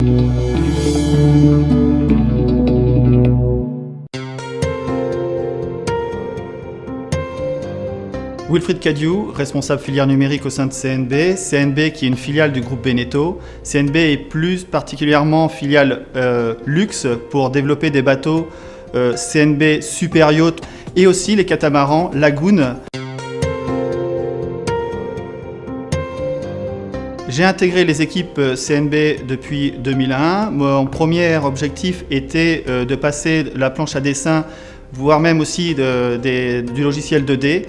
Wilfried Cadieux, responsable filière numérique au sein de CNB. CNB qui est une filiale du groupe Beneteau. CNB est plus particulièrement filiale luxe pour développer des bateaux CNB super yacht et aussi les catamarans Lagoon. J'ai intégré les équipes CNB depuis 2001. Mon premier objectif était de passer de la planche à dessin, voire même aussi du logiciel 2D,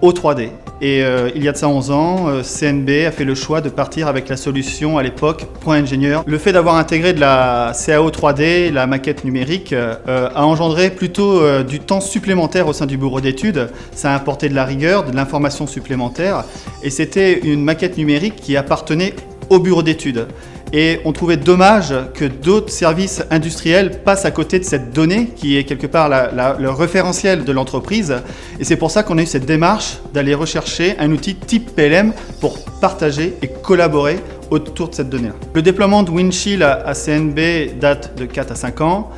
au 3D. Et il y a de ça 11 ans, CNB a fait le choix de partir avec la solution à l'époque Point Ingénieur. Le fait d'avoir intégré de la CAO 3D, la maquette numérique, a engendré plutôt du temps supplémentaire au sein du bureau d'études. Ça a apporté de la rigueur, de l'information supplémentaire. Et c'était une maquette numérique qui appartenait au bureau d'études. Et on trouvait dommage que d'autres services industriels passent à côté de cette donnée qui est quelque part le référentiel de l'entreprise. Et c'est pour ça qu'on a eu cette démarche d'aller rechercher un outil type PLM pour partager et collaborer autour de cette donnée. Le déploiement de Windchill à CNB date de 4 à 5 ans.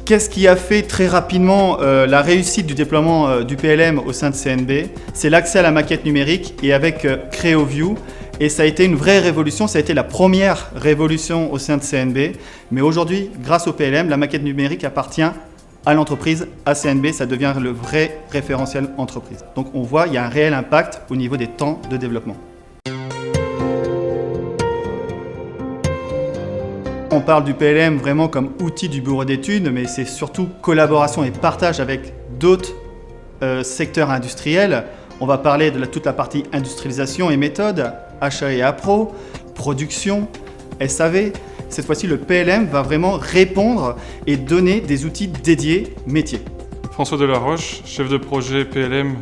Qu'est-ce qui a fait très rapidement la réussite du déploiement du PLM au sein de CNB? C'est l'accès à la maquette numérique et avec CreoView. Et ça a été une vraie révolution, ça a été la première révolution au sein de CNB. Mais aujourd'hui, grâce au PLM, la maquette numérique appartient à l'entreprise, à CNB, ça devient le vrai référentiel entreprise. Donc on voit, il y a un réel impact au niveau des temps de développement. On parle du PLM vraiment comme outil du bureau d'études, mais c'est surtout collaboration et partage avec d'autres secteurs industriels. On va parler de toute la partie industrialisation et méthode, achat et appro, production, SAV. Cette fois-ci, le PLM va vraiment répondre et donner des outils dédiés métiers. François Delaroche, chef de projet PLM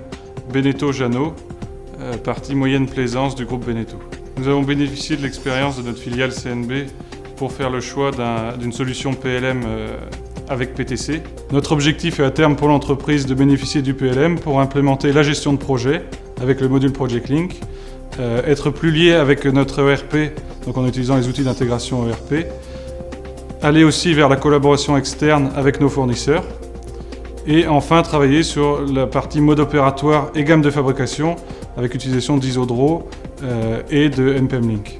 Beneteau-Jeannot, partie moyenne plaisance du groupe Beneteau. Nous avons bénéficié de l'expérience de notre filiale CNB pour faire le choix d'une solution PLM avec PTC. Notre objectif est à terme pour l'entreprise de bénéficier du PLM pour implémenter la gestion de projet avec le module Project Link, être plus lié avec notre ERP, donc en utilisant les outils d'intégration ERP, aller aussi vers la collaboration externe avec nos fournisseurs et enfin travailler sur la partie mode opératoire et gamme de fabrication avec l'utilisation d'Isodro et de NPM Link.